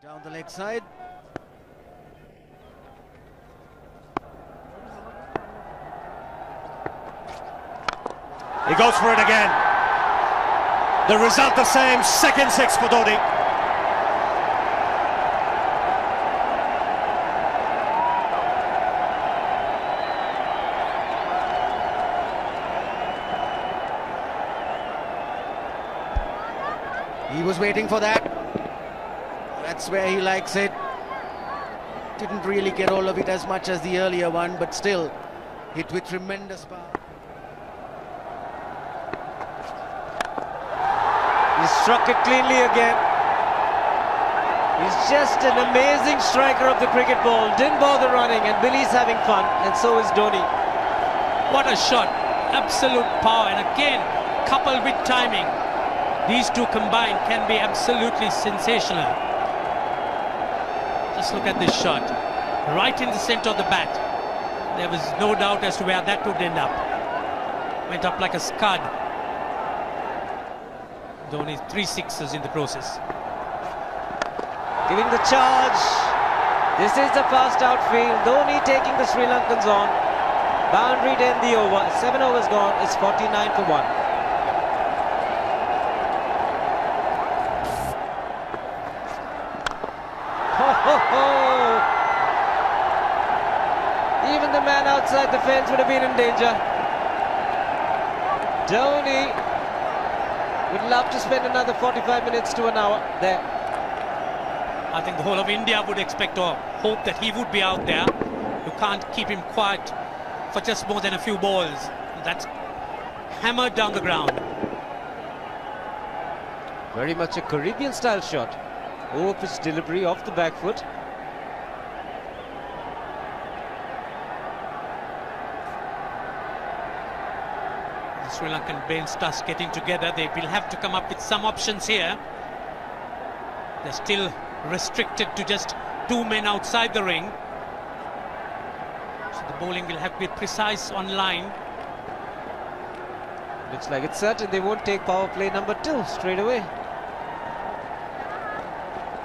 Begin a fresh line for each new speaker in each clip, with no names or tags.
Down the leg side.
He goes for it again. The result the same, second six for Dhoni.
He was waiting for that. That's where he likes it. Didn't really get all of it as much as the earlier one, but still hit with tremendous power.
He struck it cleanly again. He's just an amazing striker of the cricket ball. Didn't bother running, and Billy's having fun, and so is Dhoni.
What a shot. Absolute power, and again, coupled with timing. These two combined can be absolutely sensational. Just look at this shot. Right in the center of the bat. There was no doubt as to where that would end up. Went up like a scud. Dhoni 3 sixes in the process.
Giving the charge. This is the fast outfield. Dhoni taking the Sri Lankans on. Boundary to end the over. 7 overs gone. It's 49 for 1. Even the man outside the fence would have been in danger. Dhoni would love to spend another 45 minutes to an hour there.
I think the whole of India would expect or hope that he would be out there. You can't keep him quiet for just more than a few balls. That's hammered down the ground.
Very much a Caribbean style shot. Over-pitch delivery off the back foot.
The Sri Lankan bench starts getting together. They will have to come up with some options here. They're still restricted to just 2 men outside the ring. So the bowling will have to be precise on line.
Looks like it's certain they won't take power play number 2 straight away.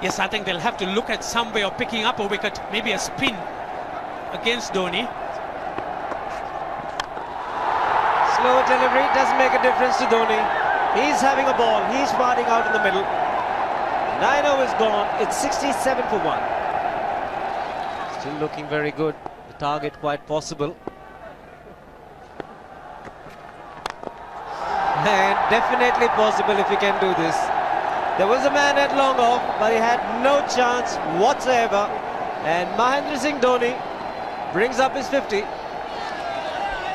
Yes, I think they'll have to look at some way of picking up a wicket, maybe a spin against Dhoni.
Slower delivery doesn't make a difference to Dhoni. He's having a ball. He's batting out in the middle. 9 overs gone. It's 67 for 1. Still looking very good. The target quite possible. And definitely possible if he can do this. There was a man at long off, but he had no chance whatsoever. And Mahendra Singh Dhoni brings up his 50.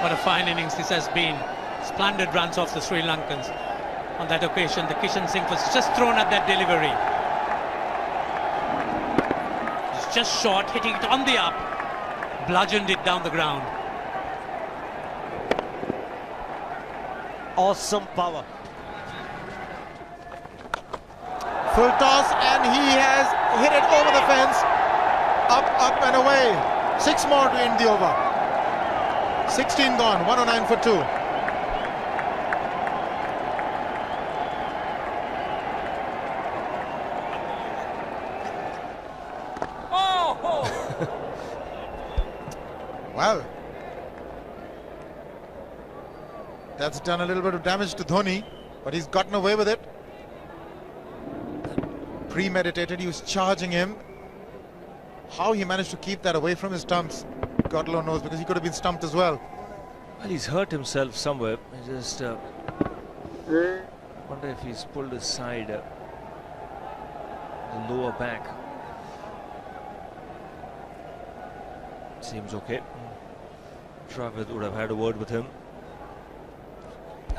What a fine innings this has been. Splendid runs off the Sri Lankans. On that occasion, the Kishan Singh was just thrown at that delivery. It's just short, hitting it on the up. Bludgeoned it down the ground.
Awesome power.
Full toss, and he has hit it over the fence. Up and away. 6 more to end the over. 16 gone, 109 for 2. Well, that's done a little bit of damage to Dhoni, but he's gotten away with it. Premeditated, he was charging him. How he managed to keep that away from his stumps, God alone knows, because he could have been stumped as well.
Well, he's hurt himself somewhere. I just wonder if he's pulled his side, the lower back. Seems okay. Travis would have had a word with him.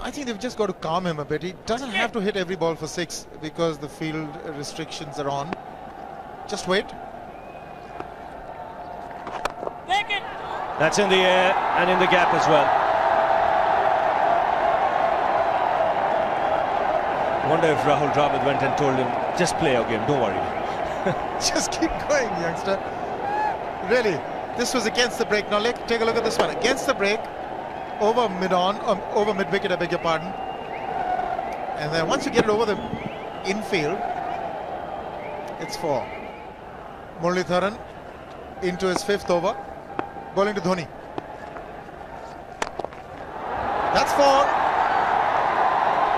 I think they've just got to calm him a bit. He doesn't have to hit every ball for 6 because the field restrictions are on. Just wait.
That's in the air and in the gap as well. I wonder if Rahul Dravid went and told him, just play our game, don't worry.
Just keep going, youngster. Really, this was against the break. Now take a look at this one. Against the break, over mid-wicket, I beg your pardon. And then once you get it over the infield, it's 4. Muralitharan into his 5th over, bowling to Dhoni. That's 4.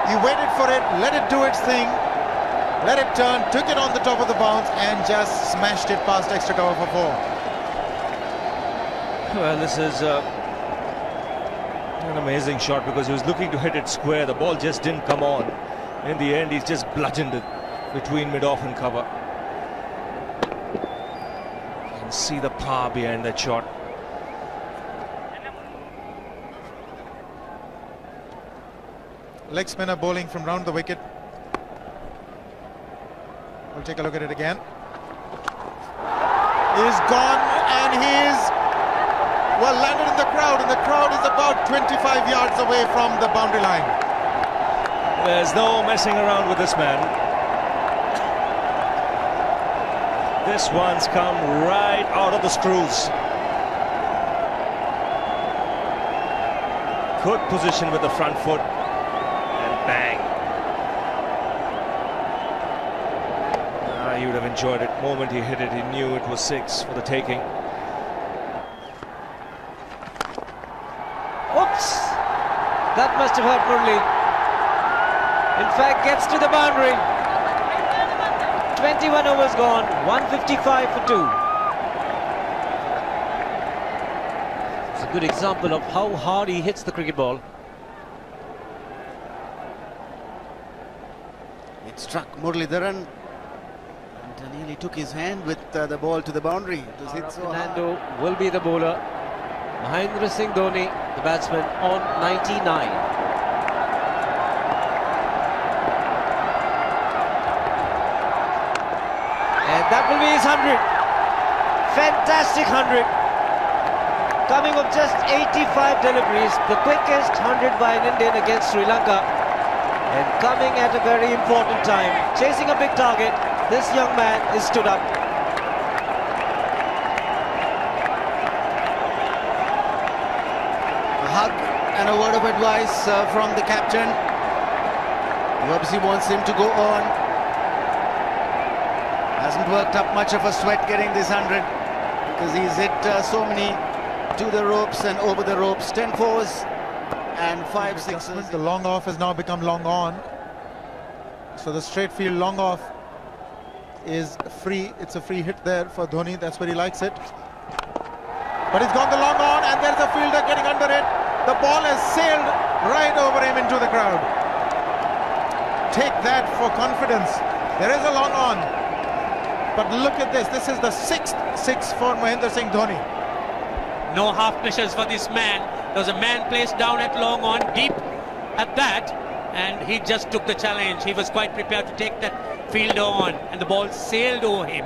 He waited for it, let it do its thing, let it turn, took it on the top of the bounce and just smashed it past extra cover for 4.
Well, this is an amazing shot because he was looking to hit it square. The ball just didn't come on. In the end, he's just bludgeoned it between mid-off and cover. You can see the power behind that shot.
Leg spinner bowling from round the wicket. We'll take a look at it again. He's gone and he's well landed in the crowd, and the crowd is about 25 yards away from the boundary line.
There's no messing around with this man. This one's come right out of the screws. Good position with the front foot. Bang. He would have enjoyed it. The moment he hit it, he knew it was 6 for the taking.
Oops! That must have hurt Murali. In fact, gets to the boundary. 21 overs gone, 155 for 2. It's a good example of how hard he hits the cricket ball.
It struck Muralitharan and nearly took his hand with the ball to the boundary. It was hit so hard.
Fernando will be the bowler. Mahendra Singh Dhoni, the batsman, on 99. And that will be his 100. Fantastic 100. Coming of just 85 deliveries, the quickest 100 by an Indian against Sri Lanka. And coming at a very important time, chasing a big target, this young man is stood up.
A hug and a word of advice from the captain. He obviously wants him to go on. Hasn't worked up much of a sweat getting this 100 because he's hit so many to the ropes and over the ropes. 10 fours and 5 sixes.
The long off has now become long on. So the straight field long off is free. It's a free hit there for Dhoni. That's where he likes it. But he's gone the long on and there's a fielder getting under it. The ball has sailed right over him into the crowd. Take that for confidence. There is a long on. But look at this. This is the 6th 6 for Mahendra Singh Dhoni.
No half measures for this man. There was a man placed down at long on, deep at that, and he just took the challenge. He was quite prepared to take that fielder on, and the ball sailed over him.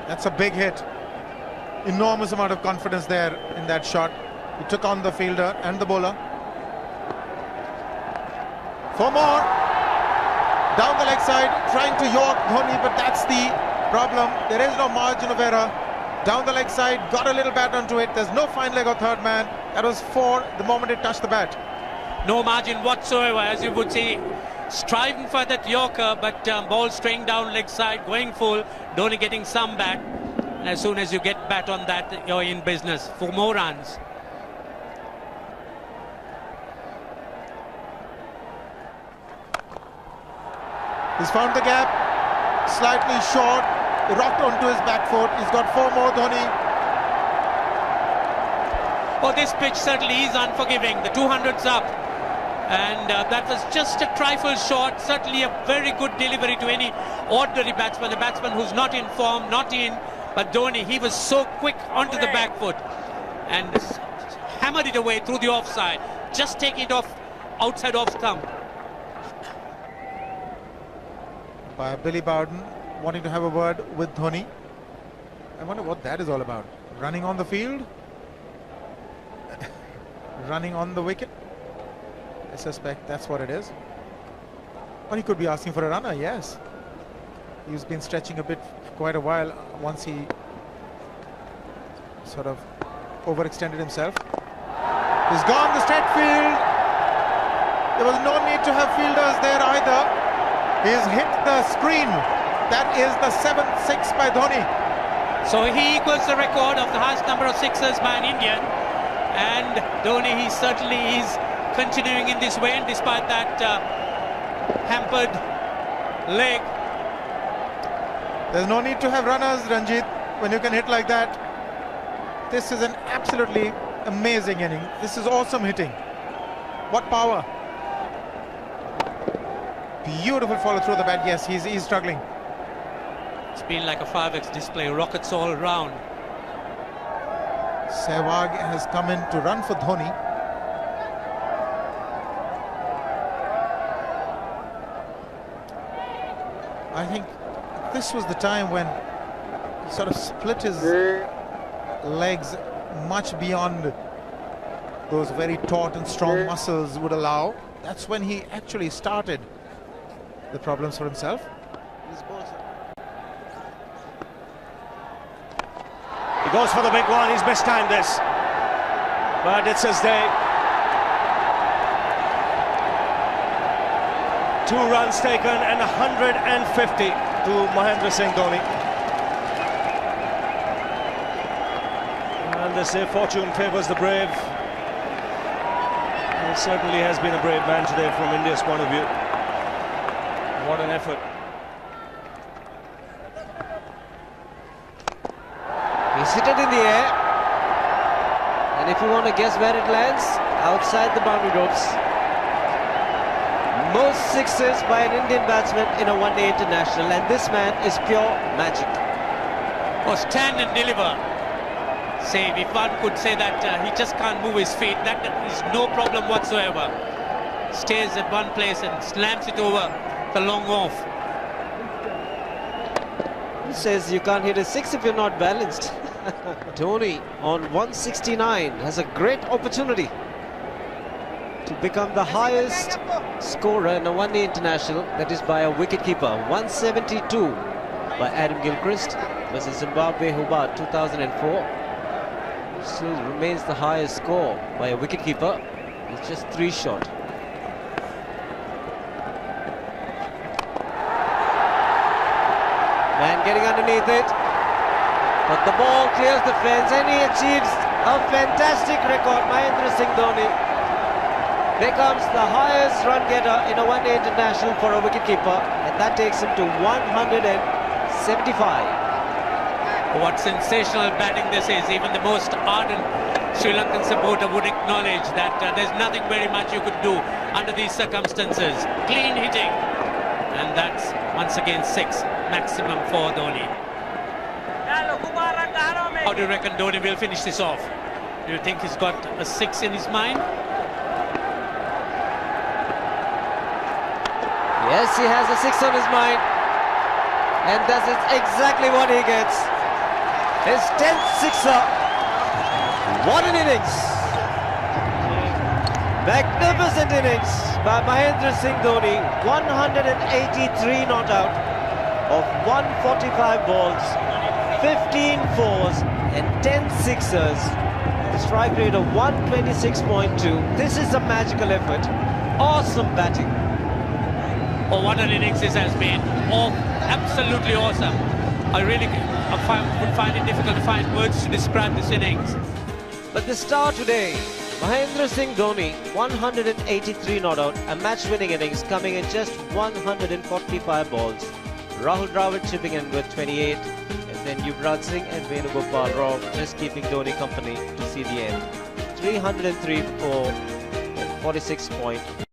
That's a big hit. Enormous amount of confidence there in that shot. He took on the fielder and the bowler. 4 more. Down the leg side, trying to york Dhoni, but that's the problem. There is no margin of error. Down the leg side, got a little bat onto it. There's no fine leg or third man. That was 4 the moment it touched the bat.
No margin whatsoever, as you would see. Striving for that yorker, but ball straying down leg side, going full. Dhoni getting some bat. And as soon as you get bat on that, you're in business for more runs.
He's found the gap, slightly short, rocked onto his back foot. He's got 4 more, Dhoni.
Oh, this pitch certainly is unforgiving. The 200's up. And that was just a trifle short. Certainly a very good delivery to any ordinary batsman. A batsman who's not in form, not in. But Dhoni, he was so quick onto the back foot. And hammered it away through the offside. Just taking it off, outside off stump.
By Billy Bowden, wanting to have a word with Dhoni. I wonder what that is all about. Running on the field? Running on the wicket? I suspect that's what it is. Or he could be asking for a runner, yes. He's been stretching a bit for quite a while once he sort of overextended himself. He's gone the straight field. There was no need to have fielders there either. He's hit the screen That is the 7th 6 by Dhoni.
So he equals the record of the highest number of sixes by an Indian. And Dhoni, he certainly is continuing in this way, and despite that hampered leg.
There's no need to have runners, Ranjit, when you can hit like that. This is an absolutely amazing inning. This is awesome hitting. What power. Beautiful follow through the bat. Yes, he's struggling.
It's been like a 5x display, rockets all round.
Sehwag has come in to run for Dhoni. I think this was the time when he sort of split his legs much beyond those very taut and strong muscles would allow. That's when he actually started the problems for himself.
He goes for the big one. He's mistimed this, but it's his day. 2 runs taken and 150 to Mahendra Singh Dhoni. And they say fortune favours the brave. He certainly has been a brave man today from India's point of view. What an effort.
He's hit it in the air. And if you want to guess where it lands, outside the boundary ropes. Most sixes by an Indian batsman in a one-day international, and this man is pure magic.
Oh, stand and deliver. Save, if one could say that he just can't move his feet, that is no problem whatsoever. Stays at one place and slams it over the long off.
He says you can't hit a 6 if you're not balanced. Dhoni on 169 has a great opportunity to become the highest scorer in a one-day international, that is by a wicketkeeper. 172 by Adam Gilchrist versus Zimbabwe Hobart 2004. Still remains the highest score by a wicketkeeper. It's just 3 short. Man getting underneath it, but the ball clears the fence and he achieves a fantastic record. Mahendra Singh Dhoni becomes the highest run getter in a one-day international for a wicketkeeper, and that takes him to 175.
What sensational batting this is. Even the most ardent Sri Lankan supporter would acknowledge that there's nothing very much you could do under these circumstances. Clean hitting, and that's once again 6 maximum for Dhoni. How do you reckon Dhoni will finish this off? Do you think he's got a 6 in his mind?
Yes, he has a 6 on his mind, and that is exactly what he gets. His 10th sixer. What an innings! Magnificent innings by Mahendra Singh Dhoni. 183 not out of 145 balls, 15 fours and 10 sixers. The strike rate of 126.2. This is a magical effort. Awesome batting.
Oh, what an innings this has been. Oh, absolutely awesome. I really would find it difficult to find words to describe this innings.
But the star today, Mahendra Singh Dhoni, 183 not out, a match-winning innings coming in just 145 balls. Rahul Dravid chipping in with 28, and then Yuvraj Singh and Venugopal Rao just keeping Dhoni company to see the end. 303 for 46.4.